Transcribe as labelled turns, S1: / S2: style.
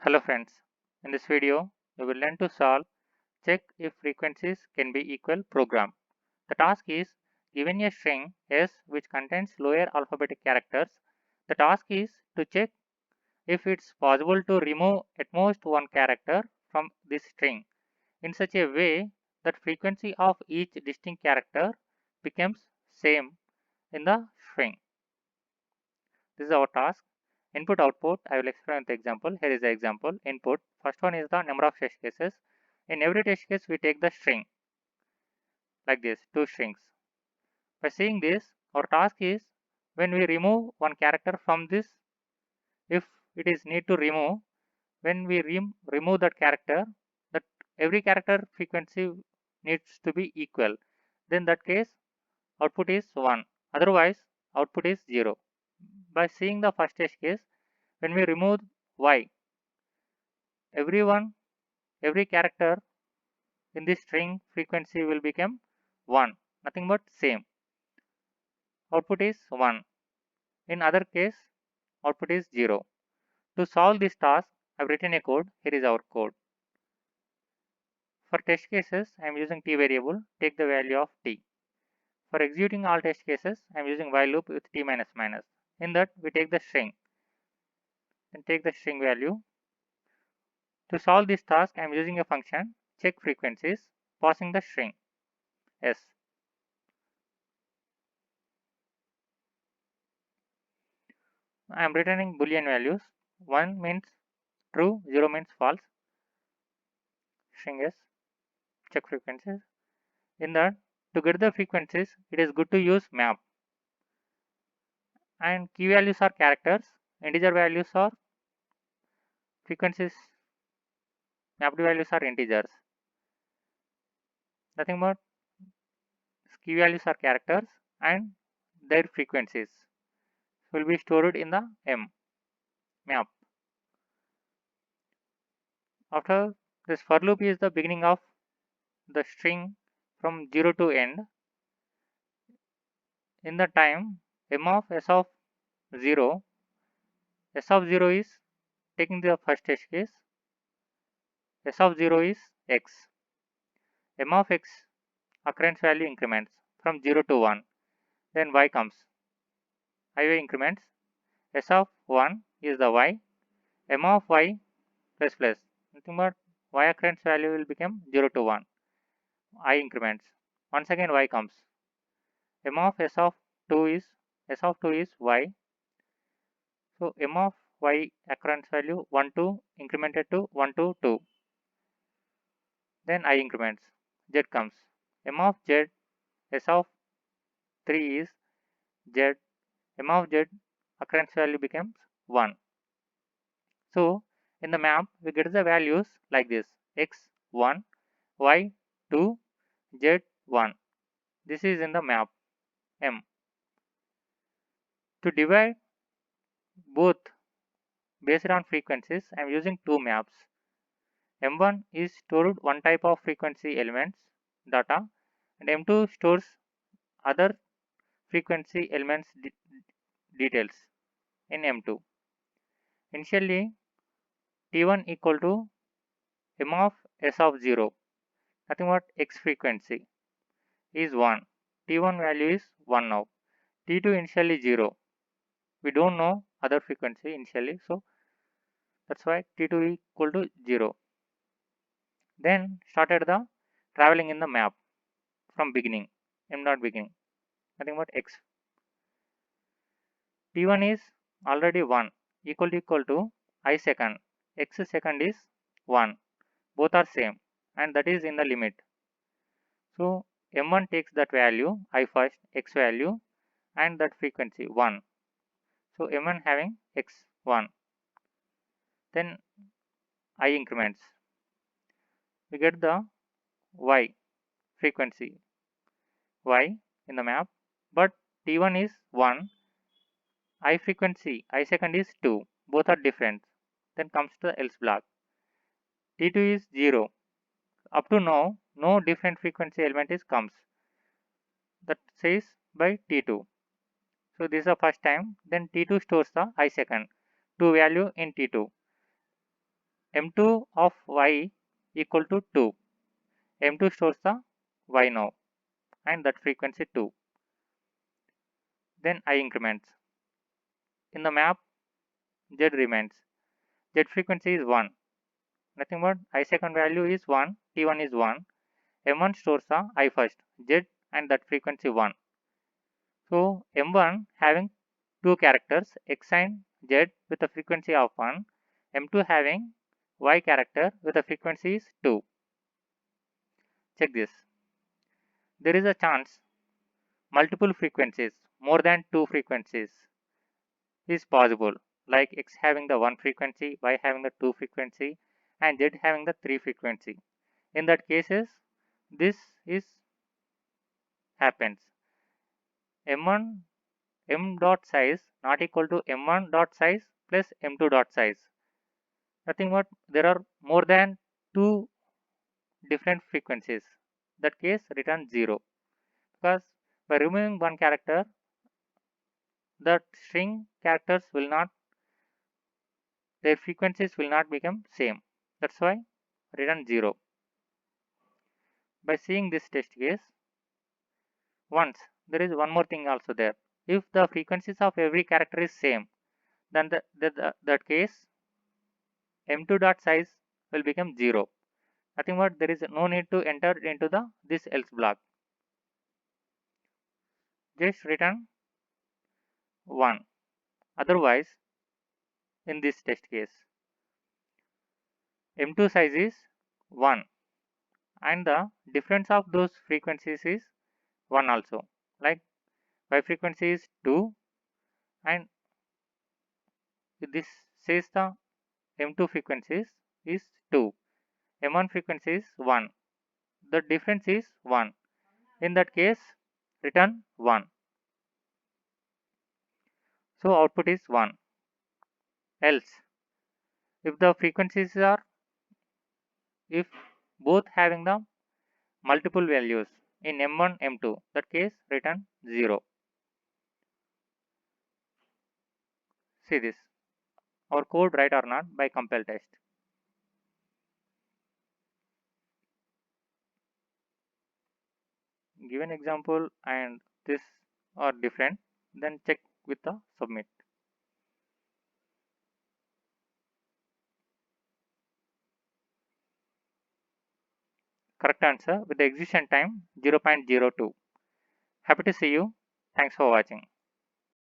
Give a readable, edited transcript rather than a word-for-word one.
S1: Hello friends, in this video we will learn to solve check if frequencies can be equal program. The task is given a string S which contains lower alphabetic characters. The task is to check if it's possible to remove at most one character from this string in such a way that frequency of each distinct character becomes same in the string. This is our task. Input output, I will explain the example. Here is the example. Input, first one is the number of test cases. In every test case, we take the string like this, two strings. By seeing this, our task is when we remove one character from this, if it is need to remove, when we remove that character, that every character frequency needs to be equal. Then that case, output is 1. Otherwise, output is 0. By seeing the first test case, when we remove y, every character in this string frequency will become 1, nothing but same. Output is 1. In other case, output is 0. To solve this task, I have written a code. Here is our code. For test cases, I am using t variable, take the value of t. For executing all test cases, I am using while loop with t minus minus. In that, we take the string, then take the string value. To solve this task, I am using a function check frequencies, passing the string s. I am returning boolean values. 1 means true, 0 means false. String s, check frequencies. In that, to get the frequencies, it is good to use map. And key values are characters, integer values are frequencies, mapped values are integers. Nothing but key values are characters and their frequencies will be stored in the M map. After this for loop is the beginning of the string from 0 to end. In the time M of S of 0, S of 0 is taking the first test case, S of 0 is X. M of X occurrence value increments from 0 to 1, then Y comes. IY increments, S of 1 is the Y, M of Y plus plus, nothing but Y occurrence value will become 0 to 1, I increments. Once again Y comes. M of S of 2 is Y. So M of Y occurrence value 1 to incremented to 1 to 2. Then I increments. Z comes. M of Z, S of 3 is Z. M of Z occurrence value becomes 1. So in the map we get the values like this: X 1, Y 2, Z 1. This is in the map M. To divide both based on frequencies, I am using two maps. M1 is stored one type of frequency elements data, and M2 stores other frequency elements details in M2. Initially, T1 equal to M of S of 0, nothing but X frequency is 1. T1 value is 1 now. T2 initially 0. We don't know other frequency initially, so that's why T2 equal to 0. Then started the traveling in the map from beginning, M not beginning, nothing but X. T1 is already 1, equal to I second, X second is 1, both are same, and that is in the limit. So M1 takes that value, I first, X value, and that frequency 1. So M1 having X1. Then I increments. We get the Y frequency, Y in the map, but T1 is 1, I frequency, I second is 2, both are different. Then comes to the else block. T2 is 0. Up to now, no different frequency element is comes. That says by T2. So this is the first time. Then T2 stores the I second, 2 value in T2. m2 of y equal to 2. m2 stores the y now and that frequency 2. Then I increments. In the map, z remains. Z frequency is 1. Nothing but I second value is 1, t1 is 1. m1 stores the I first, z and that frequency 1. So m1 having two characters x and z with a frequency of 1, m2 having y character with a frequency is 2. Check this. There is a chance multiple frequencies, more than two frequencies is possible, like x having the 1 frequency, y having the 2 frequency and z having the 3 frequency. In that cases, this is happens. m1 m dot size not equal to m1 dot size plus m2 dot size. Nothing but there are more than two different frequencies. That case return 0 because by removing one character, the string characters will not, their frequencies will not become same. That's why return 0. By seeing this test case, once there is one more thing also there. If the frequencies of every character is same, then that case m2 dot size will become 0. Nothing but there is no need to enter into the this else block. Just return 1. Otherwise, in this test case, m2 size is 1 and the difference of those frequencies is 1 also. Like y frequency is 2 and this says the m2 frequencies is 2. m1 frequency is 1. The difference is 1. In that case, return 1. So output is 1. Else, if the frequencies are, if both having the multiple values in m1, m2, that case return 0. See this. Our code right or not by compile test. Given example and this are different, then check with the submit. Correct answer with the execution time 0.02. Happy to see you. Thanks for watching.